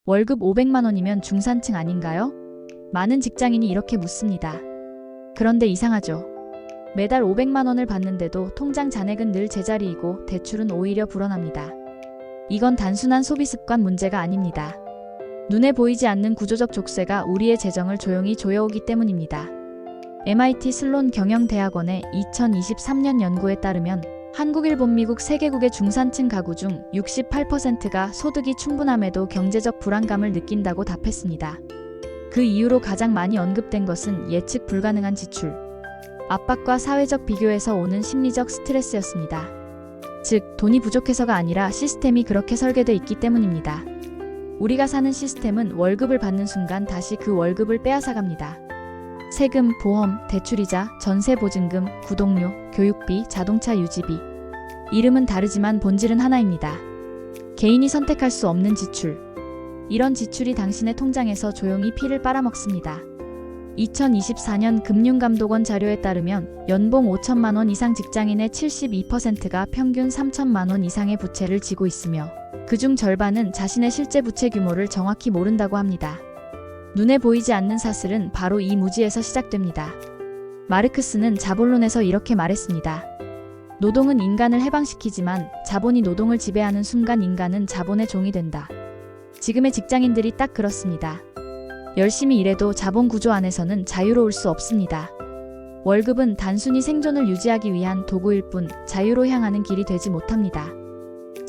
월급 500만 원이면 중산층 아닌가요? 많은 직장인이 이렇게 묻습니다. 그런데 이상하죠. 매달 500만 원을 받는데도 통장 잔액은 늘 제자리이고 대출은 오히려 불어납니다. 이건 단순한 소비 습관 문제가 아닙니다. 눈에 보이지 않는 구조적 족쇄가 우리의 재정을 조용히 조여오기 때문입니다. MIT 슬론 경영대학원의 2023년 연구에 따르면 한국, 일본, 미국 3개국의 중산층 가구 중 68%가 소득이 충분함에도 경제적 불안감을 느낀다고 답했습니다. 그 이유로 가장 많이 언급된 것은 예측 불가능한 지출, 압박과 사회적 비교에서 오는 심리적 스트레스였습니다. 즉, 돈이 부족해서가 아니라 시스템이 그렇게 설계돼 있기 때문입니다. 우리가 사는 시스템은 월급을 받는 순간 다시 그 월급을 빼앗아갑니다. 세금, 보험, 대출이자, 전세보증금, 구독료, 교육비, 자동차 유지비. 이름은 다르지만 본질은 하나입니다. 개인이 선택할 수 없는 지출. 이런 지출이 당신의 통장에서 조용히 피를 빨아먹습니다. 2024년 금융감독원 자료에 따르면 연봉 5천만 원 이상 직장인의 72%가 평균 3천만 원 이상의 부채를 지고 있으며 그중 절반은 자신의 실제 부채 규모를 정확히 모른다고 합니다. 눈에 보이지 않는 사슬은 바로 이 무지에서 시작됩니다. 마르크스는 자본론에서 이렇게 말했습니다. 노동은 인간을 해방시키지만 자본이 노동을 지배하는 순간 인간은 자본의 종이 된다. 지금의 직장인들이 딱 그렇습니다. 열심히 일해도 자본 구조 안에서는 자유로울 수 없습니다. 월급은 단순히 생존을 유지하기 위한 도구일 뿐 자유로 향하는 길이 되지 못합니다.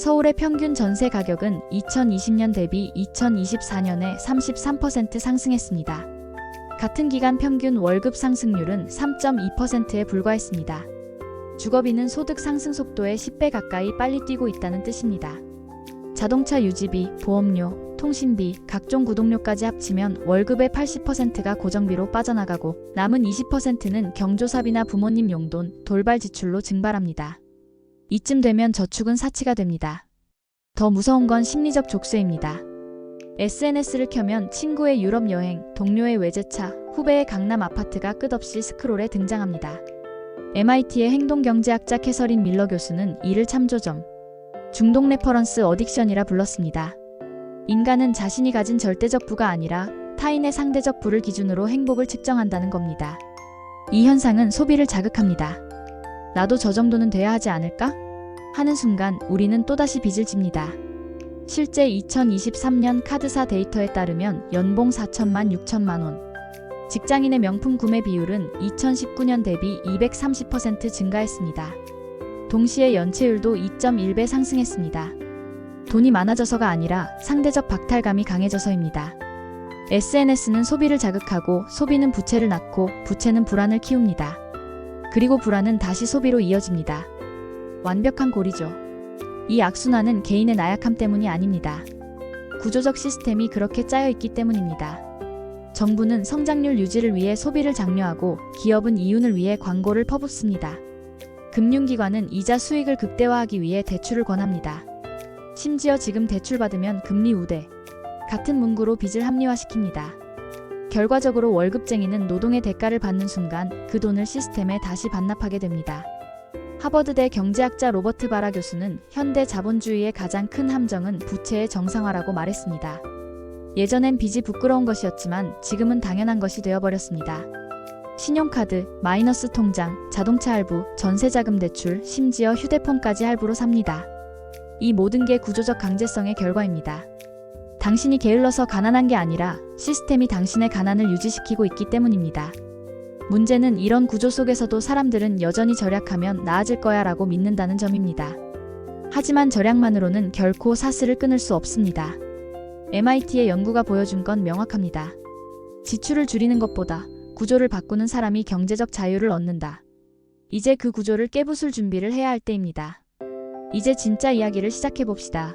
서울의 평균 전세 가격은 2020년 대비 2024년에 33% 상승했습니다. 같은 기간 평균 월급 상승률은 3.2%에 불과했습니다. 주거비는 소득 상승 속도의 10배 가까이 빨리 뛰고 있다는 뜻입니다. 자동차 유지비, 보험료, 통신비, 각종 구독료까지 합치면 월급의 80%가 고정비로 빠져나가고 남은 20%는 경조사비나 부모님 용돈, 돌발 지출로 증발합니다. 이쯤 되면 저축은 사치가 됩니다. 더 무서운 건 심리적 족쇄입니다. SNS를 켜면 친구의 유럽 여행, 동료의 외제차, 후배의 강남 아파트가 끝없이 스크롤에 등장합니다. MIT의 행동경제학자 캐서린 밀러 교수는 이를 참조점, 중독 레퍼런스 어딕션이라 불렀습니다. 인간은 자신이 가진 절대적 부가 아니라 타인의 상대적 부를 기준으로 행복을 측정한다는 겁니다. 이 현상은 소비를 자극합니다. 나도 저 정도는 돼야 하지 않을까? 하는 순간 우리는 또다시 빚을 집니다. 실제 2023년 카드사 데이터에 따르면 연봉 4천만 6천만 원. 직장인의 명품 구매 비율은 2019년 대비 230% 증가했습니다. 동시에 연체율도 2.1배 상승했습니다. 돈이 많아져서가 아니라 상대적 박탈감이 강해져서입니다. SNS는 소비를 자극하고 소비는 부채를 낳고 부채는 불안을 키웁니다. 그리고 불안은 다시 소비로 이어집니다. 완벽한 고리죠. 이 악순환은 개인의 나약함 때문이 아닙니다. 구조적 시스템이 그렇게 짜여 있기 때문입니다. 정부는 성장률 유지를 위해 소비를 장려하고 기업은 이윤을 위해 광고를 퍼붓습니다. 금융기관은 이자 수익을 극대화하기 위해 대출을 권합니다. 심지어 지금 대출받으면 금리 우대, 같은 문구로 빚을 합리화시킵니다. 결과적으로 월급쟁이는 노동의 대가를 받는 순간 그 돈을 시스템에 다시 반납하게 됩니다. 하버드대 경제학자 로버트 바라 교수는 현대 자본주의의 가장 큰 함정은 부채의 정상화라고 말했습니다. 예전엔 빚이 부끄러운 것이었지만 지금은 당연한 것이 되어버렸습니다. 신용카드, 마이너스 통장, 자동차 할부, 전세자금 대출, 심지어 휴대폰까지 할부로 삽니다. 이 모든 게 구조적 강제성의 결과입니다. 당신이 게을러서 가난한 게 아니라 시스템이 당신의 가난을 유지시키고 있기 때문입니다. 문제는 이런 구조 속에서도 사람들은 여전히 절약하면 나아질 거야 라고 믿는다는 점입니다. 하지만 절약만으로는 결코 사슬을 끊을 수 없습니다. MIT의 연구가 보여준 건 명확합니다. 지출을 줄이는 것보다 구조를 바꾸는 사람이 경제적 자유를 얻는다. 이제 그 구조를 깨부술 준비를 해야 할 때입니다. 이제 진짜 이야기를 시작해봅시다.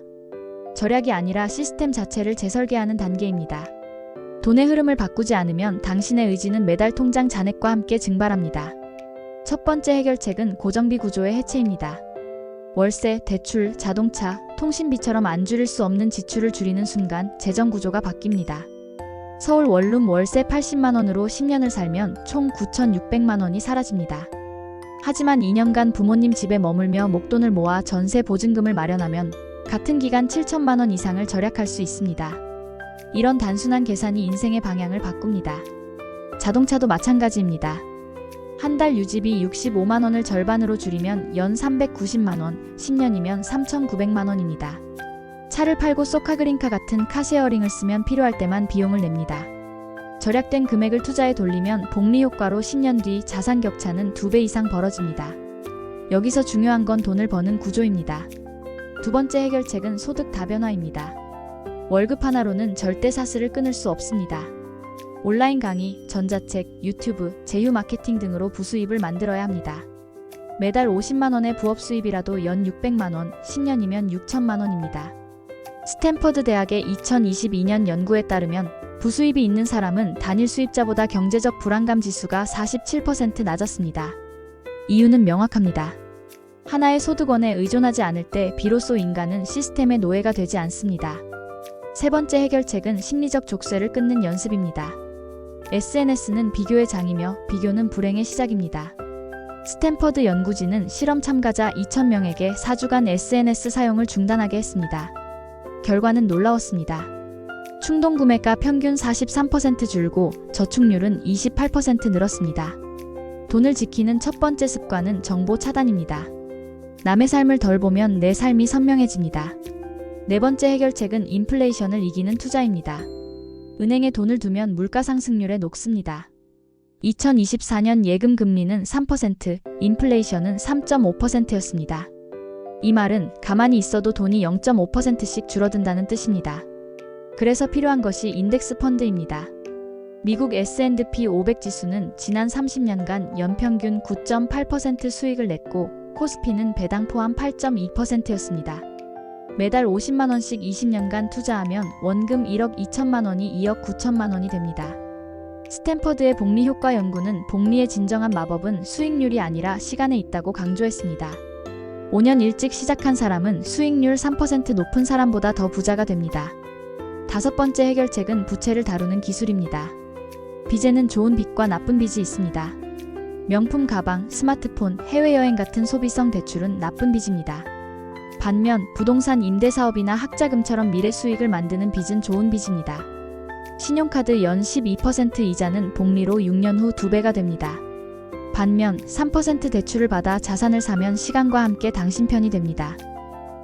절약이 아니라 시스템 자체를 재설계하는 단계입니다. 돈의 흐름을 바꾸지 않으면 당신의 의지는 매달 통장 잔액과 함께 증발합니다. 첫 번째 해결책은 고정비 구조의 해체입니다. 월세, 대출, 자동차, 통신비처럼 안 줄일 수 없는 지출을 줄이는 순간 재정 구조가 바뀝니다. 서울 원룸 월세 80만 원으로 10년을 살면 총 9,600만 원이 사라집니다. 하지만 2년간 부모님 집에 머물며 목돈을 모아 전세 보증금을 마련하면 같은 기간 7천만 원 이상을 절약할 수 있습니다. 이런 단순한 계산이 인생의 방향을 바꿉니다. 자동차도 마찬가지입니다. 한 달 유지비 65만 원을 절반으로 줄이면 연 390만 원, 10년이면 3,900만 원입니다. 차를 팔고 소카그린카 같은 카쉐어링을 쓰면 필요할 때만 비용을 냅니다. 절약된 금액을 투자에 돌리면 복리 효과로 10년 뒤 자산 격차는 2배 이상 벌어집니다. 여기서 중요한 건 돈을 버는 구조입니다. 두 번째 해결책은 소득 다변화입니다. 월급 하나로는 절대 사슬을 끊을 수 없습니다. 온라인 강의, 전자책, 유튜브, 제휴 마케팅 등으로 부수입을 만들어야 합니다. 매달 50만 원의 부업 수입이라도 연 600만 원, 10년이면 6천만 원입니다. 스탠퍼드 대학의 2022년 연구에 따르면 부수입이 있는 사람은 단일 수입자보다 경제적 불안감 지수가 47% 낮았습니다. 이유는 명확합니다. 하나의 소득원에 의존하지 않을 때 비로소 인간은 시스템의 노예가 되지 않습니다. 세 번째 해결책은 심리적 족쇄를 끊는 연습입니다. SNS는 비교의 장이며 비교는 불행의 시작입니다. 스탠퍼드 연구진은 실험 참가자 2,000명에게 4주간 SNS 사용을 중단하게 했습니다. 결과는 놀라웠습니다. 충동구매가 평균 43% 줄고 저축률은 28% 늘었습니다. 돈을 지키는 첫 번째 습관은 정보 차단입니다. 남의 삶을 덜 보면 내 삶이 선명해집니다. 네 번째 해결책은 인플레이션을 이기는 투자입니다. 은행에 돈을 두면 물가 상승률에 녹습니다. 2024년 예금 금리는 3%, 인플레이션은 3.5%였습니다. 이 말은 가만히 있어도 돈이 0.5%씩 줄어든다는 뜻입니다. 그래서 필요한 것이 인덱스 펀드입니다. 미국 S&P 500 지수는 지난 30년간 연평균 9.8% 수익을 냈고 코스피는 배당 포함 8.2%였습니다. 매달 50만 원씩 20년간 투자하면 원금 1억 2천만 원이 2억 9천만 원이 됩니다. 스탠퍼드의 복리 효과 연구는 복리의 진정한 마법은 수익률이 아니라 시간에 있다고 강조했습니다. 5년 일찍 시작한 사람은 수익률 3% 높은 사람보다 더 부자가 됩니다. 다섯 번째 해결책은 부채를 다루는 기술입니다. 빚에는 좋은 빚과 나쁜 빚이 있습니다. 명품 가방, 스마트폰, 해외여행 같은 소비성 대출은 나쁜 빚입니다. 반면 부동산 임대사업이나 학자금처럼 미래 수익을 만드는 빚은 좋은 빚입니다. 신용카드 연 12% 이자는 복리로 6년 후 2배가 됩니다. 반면 3% 대출을 받아 자산을 사면 시간과 함께 당신 편이 됩니다.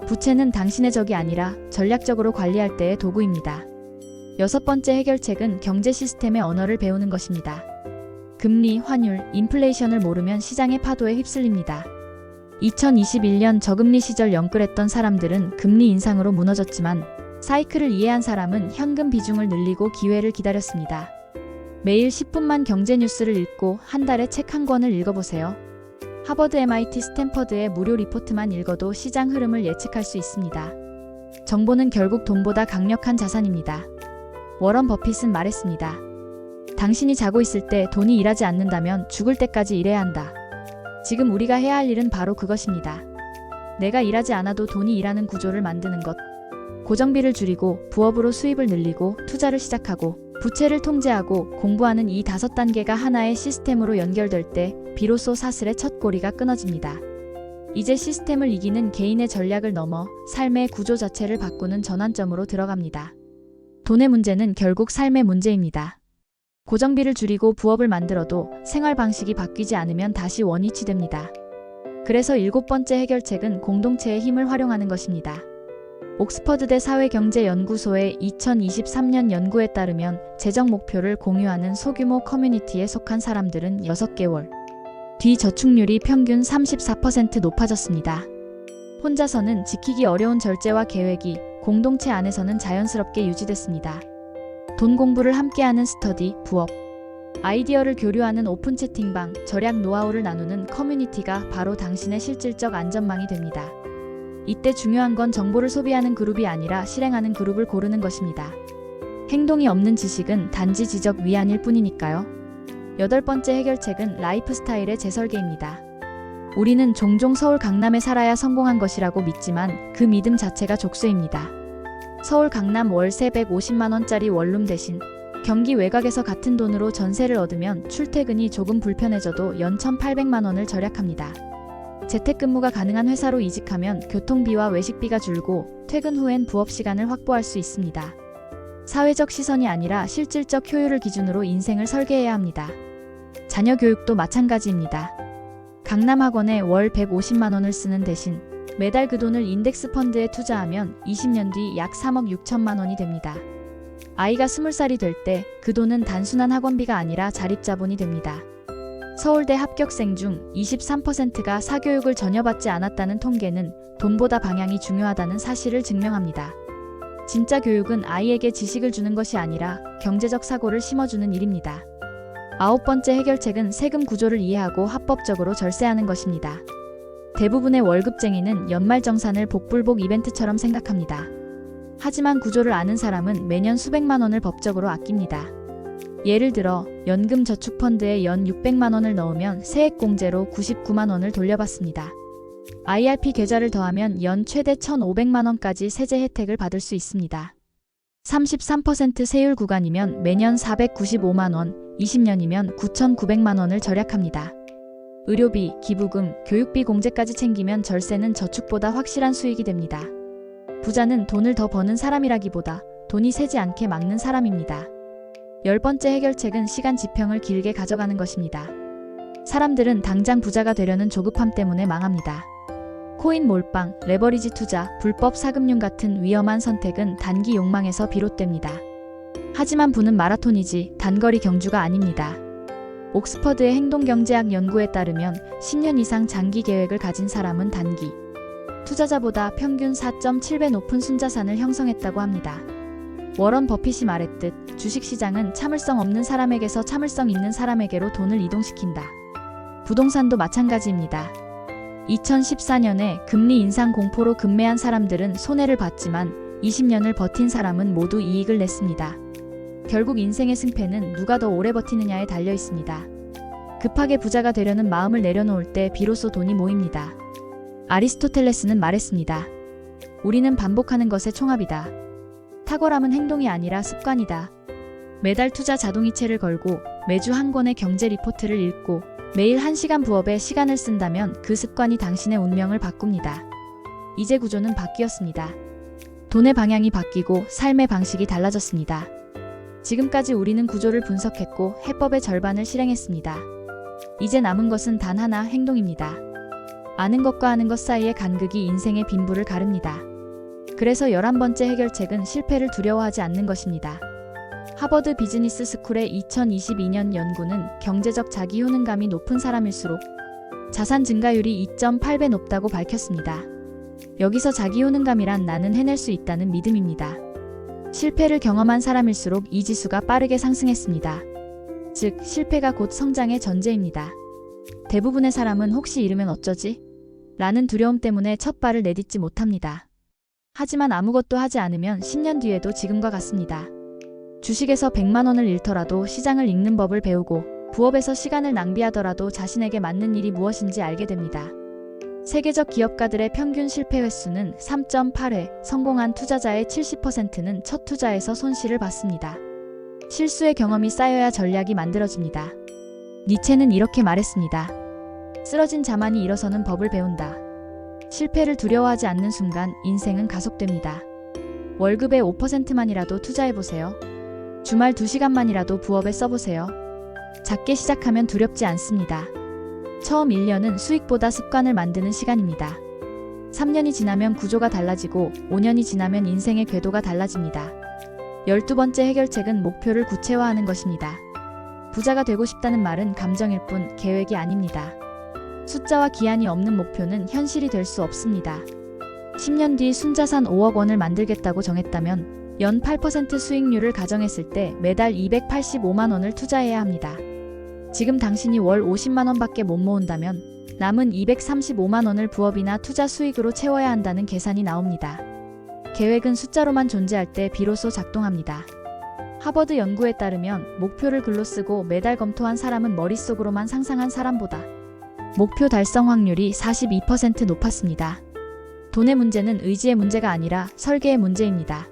부채는 당신의 적이 아니라 전략적으로 관리할 때의 도구입니다. 여섯 번째 해결책은 경제 시스템의 언어를 배우는 것입니다. 금리, 환율, 인플레이션을 모르면 시장의 파도에 휩쓸립니다. 2021년 저금리 시절 영끌했던 사람들은 금리 인상으로 무너졌지만 사이클을 이해한 사람은 현금 비중을 늘리고 기회를 기다렸습니다. 매일 10분만 경제 뉴스를 읽고 한 달에 책 한 권을 읽어보세요. 하버드, MIT, 스탠퍼드의 무료 리포트만 읽어도 시장 흐름을 예측할 수 있습니다. 정보는 결국 돈보다 강력한 자산입니다. 워런 버핏은 말했습니다. 당신이 자고 있을 때 돈이 일하지 않는다면 죽을 때까지 일해야 한다. 지금 우리가 해야 할 일은 바로 그것입니다. 내가 일하지 않아도 돈이 일하는 구조를 만드는 것. 고정비를 줄이고 부업으로 수입을 늘리고 투자를 시작하고 부채를 통제하고 공부하는 이 5단계가 하나의 시스템으로 연결될 때 비로소 사슬의 첫 고리가 끊어집니다. 이제 시스템을 이기는 개인의 전략을 넘어 삶의 구조 자체를 바꾸는 전환점으로 들어갑니다. 돈의 문제는 결국 삶의 문제입니다. 고정비를 줄이고 부업을 만들어도 생활 방식이 바뀌지 않으면 다시 원위치 됩니다. 그래서 7번째 해결책은 공동체의 힘을 활용하는 것입니다. 옥스퍼드대 사회경제연구소의 2023년 연구에 따르면 재정 목표를 공유하는 소규모 커뮤니티에 속한 사람들은 6개월 뒤 저축률이 평균 34% 높아졌습니다. 혼자서는 지키기 어려운 절제와 계획이 공동체 안에서는 자연스럽게 유지됐습니다. 돈 공부를 함께하는 스터디, 부업, 아이디어를 교류하는 오픈 채팅방, 절약 노하우를 나누는 커뮤니티가 바로 당신의 실질적 안전망이 됩니다. 이때 중요한 건 정보를 소비하는 그룹이 아니라 실행하는 그룹을 고르는 것입니다. 행동이 없는 지식은 단지 지적 위안일 뿐이니까요. 8번째 해결책은 라이프 스타일의 재설계입니다. 우리는 종종 서울 강남에 살아야 성공한 것이라고 믿지만 그 믿음 자체가 족쇄입니다. 서울 강남 월세 150만원짜리 원룸 대신 경기 외곽에서 같은 돈으로 전세를 얻으면 출퇴근이 조금 불편해져도 연 1,800만원을 절약합니다. 재택근무가 가능한 회사로 이직하면 교통비와 외식비가 줄고 퇴근 후엔 부업 시간을 확보할 수 있습니다. 사회적 시선이 아니라 실질적 효율을 기준으로 인생을 설계해야 합니다. 자녀 교육도 마찬가지입니다. 강남학원에 월 150만 원을 쓰는 대신 매달 그 돈을 인덱스 펀드에 투자하면 20년 뒤 약 3억 6천만 원이 됩니다. 아이가 20살이 될 때 그 돈은 단순한 학원비가 아니라 자립자본이 됩니다. 서울대 합격생 중 23%가 사교육을 전혀 받지 않았다는 통계는 돈보다 방향이 중요하다는 사실을 증명합니다. 진짜 교육은 아이에게 지식을 주는 것이 아니라 경제적 사고를 심어주는 일입니다. 9번째 해결책은 세금 구조를 이해하고 합법적으로 절세하는 것입니다. 대부분의 월급쟁이는 연말정산을 복불복 이벤트처럼 생각합니다. 하지만 구조를 아는 사람은 매년 수백만 원을 법적으로 아낍니다. 예를 들어 연금저축펀드에 연 600만 원을 넣으면 세액공제로 99만 원을 돌려받습니다. IRP 계좌를 더하면 연 최대 1,500만 원까지 세제 혜택을 받을 수 있습니다. 33% 세율 구간이면 매년 495만 원, 20년이면 9,900만 원을 절약합니다. 의료비, 기부금, 교육비 공제까지 챙기면 절세는 저축보다 확실한 수익이 됩니다. 부자는 돈을 더 버는 사람이라기보다 돈이 새지 않게 막는 사람입니다. 10번째 해결책은 시간 지평을 길게 가져가는 것입니다. 사람들은 당장 부자가 되려는 조급함 때문에 망합니다. 코인 몰빵, 레버리지 투자, 불법 사금융 같은 위험한 선택은 단기 욕망에서 비롯됩니다. 하지만 부는 마라톤이지 단거리 경주가 아닙니다. 옥스퍼드의 행동경제학 연구에 따르면 10년 이상 장기 계획을 가진 사람은 단기 투자자보다 평균 4.7배 높은 순자산을 형성했다고 합니다. 워런 버핏이 말했듯 주식시장은 참을성 없는 사람에게서 참을성 있는 사람에게로 돈을 이동시킨다. 부동산도 마찬가지입니다. 2014년에 금리 인상 공포로 급매한 사람들은 손해를 봤지만 20년을 버틴 사람은 모두 이익을 냈습니다. 결국 인생의 승패는 누가 더 오래 버티느냐에 달려 있습니다. 급하게 부자가 되려는 마음을 내려놓을 때 비로소 돈이 모입니다. 아리스토텔레스는 말했습니다. 우리는 반복하는 것의 총합이다. 탁월함은 행동이 아니라 습관이다. 매달 투자 자동이체를 걸고 매주 한 권의 경제 리포트를 읽고 매일 1시간 부업에 시간을 쓴다면 그 습관이 당신의 운명을 바꿉니다. 이제 구조는 바뀌었습니다. 돈의 방향이 바뀌고 삶의 방식이 달라졌습니다. 지금까지 우리는 구조를 분석했고 해법의 절반을 실행했습니다. 이제 남은 것은 단 하나, 행동입니다. 아는 것과 하는 것 사이의 간극이 인생의 빈부를 가릅니다. 그래서 11번째 해결책은 실패를 두려워하지 않는 것입니다. 하버드 비즈니스 스쿨의 2022년 연구는 경제적 자기 효능감이 높은 사람일수록 자산 증가율이 2.8배 높다고 밝혔습니다. 여기서 자기 효능감이란 나는 해낼 수 있다는 믿음입니다. 실패를 경험한 사람일수록 이 지수가 빠르게 상승했습니다. 즉, 실패가 곧 성장의 전제입니다. 대부분의 사람은 혹시 잃으면 어쩌지? 라는 두려움 때문에 첫 발을 내딛지 못합니다. 하지만 아무것도 하지 않으면 10년 뒤에도 지금과 같습니다. 주식에서 100만 원을 잃더라도 시장을 읽는 법을 배우고 부업에서 시간을 낭비하더라도 자신에게 맞는 일이 무엇인지 알게 됩니다. 세계적 기업가들의 평균 실패 횟수는 3.8회, 성공한 투자자의 70%는 첫 투자에서 손실을 봤습니다. 실수의 경험이 쌓여야 전략이 만들어집니다. 니체는 이렇게 말했습니다. 쓰러진 자만이 일어서는 법을 배운다. 실패를 두려워하지 않는 순간 인생은 가속됩니다. 월급의 5%만이라도 투자해보세요. 주말 2시간만이라도 부업에 써보세요. 작게 시작하면 두렵지 않습니다. 처음 1년은 수익보다 습관을 만드는 시간입니다. 3년이 지나면 구조가 달라지고 5년이 지나면 인생의 궤도가 달라집니다. 12번째 해결책은 목표를 구체화하는 것입니다. 부자가 되고 싶다는 말은 감정일 뿐 계획이 아닙니다. 숫자와 기한이 없는 목표는 현실이 될 수 없습니다. 10년 뒤 순자산 5억 원을 만들겠다고 정했다면 연 8% 수익률을 가정했을 때 매달 285만 원을 투자해야 합니다. 지금 당신이 월 50만 원밖에 못 모은다면 남은 235만 원을 부업이나 투자 수익으로 채워야 한다는 계산이 나옵니다. 계획은 숫자로만 존재할 때 비로소 작동합니다. 하버드 연구에 따르면 목표를 글로 쓰고 매달 검토한 사람은 머릿속으로만 상상한 사람보다 목표 달성 확률이 42% 높았습니다. 돈의 문제는 의지의 문제가 아니라 설계의 문제입니다.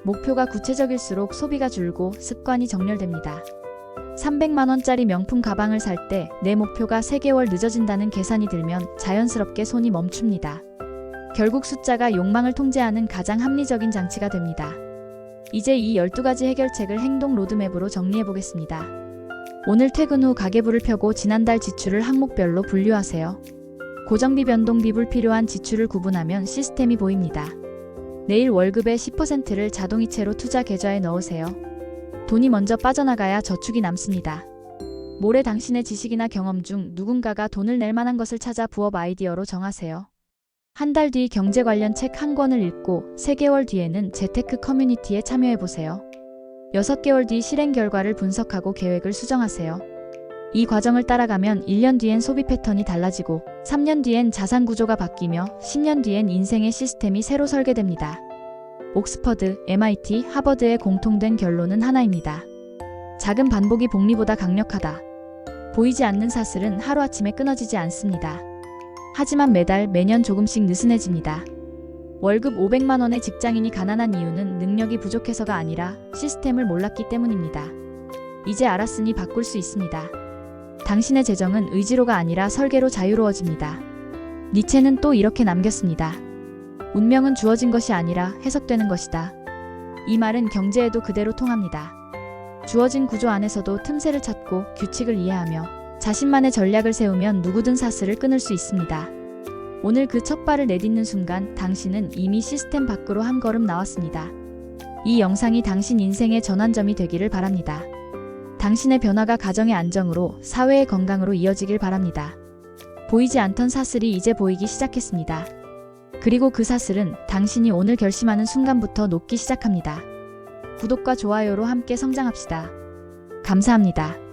목표가 구체적일수록 소비가 줄고 습관이 정렬됩니다. 300만 원짜리 명품 가방을 살 때 내 목표가 3개월 늦어진다는 계산이 들면 자연스럽게 손이 멈춥니다. 결국 숫자가 욕망을 통제하는 가장 합리적인 장치가 됩니다. 이제 이 12가지 해결책을 행동 로드맵으로 정리해 보겠습니다. 오늘 퇴근 후 가계부를 펴고 지난달 지출을 항목별로 분류하세요. 고정비, 변동비, 불필요한 지출을 구분하면 시스템이 보입니다. 내일 월급의 10%를 자동이체로 투자 계좌에 넣으세요. 돈이 먼저 빠져나가야 저축이 남습니다. 모레 당신의 지식이나 경험 중 누군가가 돈을 낼 만한 것을 찾아 부업 아이디어로 정하세요. 한 달 뒤 경제 관련 책 한 권을 읽고 3개월 뒤에는 재테크 커뮤니티에 참여해보세요. 6개월 뒤 실행 결과를 분석하고 계획을 수정하세요. 이 과정을 따라가면 1년 뒤엔 소비 패턴이 달라지고 3년 뒤엔 자산 구조가 바뀌며 10년 뒤엔 인생의 시스템이 새로 설계됩니다. 옥스퍼드, MIT, 하버드의 공통된 결론은 하나입니다. 작은 반복이 복리보다 강력하다. 보이지 않는 사슬은 하루아침에 끊어지지 않습니다. 하지만 매달, 매년 조금씩 느슨해집니다. 월급 500만 원의 직장인이 가난한 이유는 능력이 부족해서가 아니라 시스템을 몰랐기 때문입니다. 이제 알았으니 바꿀 수 있습니다. 당신의 재정은 의지로가 아니라 설계로 자유로워집니다. 니체는 또 이렇게 남겼습니다. 운명은 주어진 것이 아니라 해석되는 것이다. 이 말은 경제에도 그대로 통합니다. 주어진 구조 안에서도 틈새를 찾고 규칙을 이해하며 자신만의 전략을 세우면 누구든 사슬을 끊을 수 있습니다. 오늘 그 첫 발을 내딛는 순간 당신은 이미 시스템 밖으로 한 걸음 나왔습니다. 이 영상이 당신 인생의 전환점이 되기를 바랍니다. 당신의 변화가 가정의 안정으로, 사회의 건강으로 이어지길 바랍니다. 보이지 않던 사슬이 이제 보이기 시작했습니다. 그리고 그 사슬은 당신이 오늘 결심하는 순간부터 녹기 시작합니다. 구독과 좋아요로 함께 성장합시다. 감사합니다.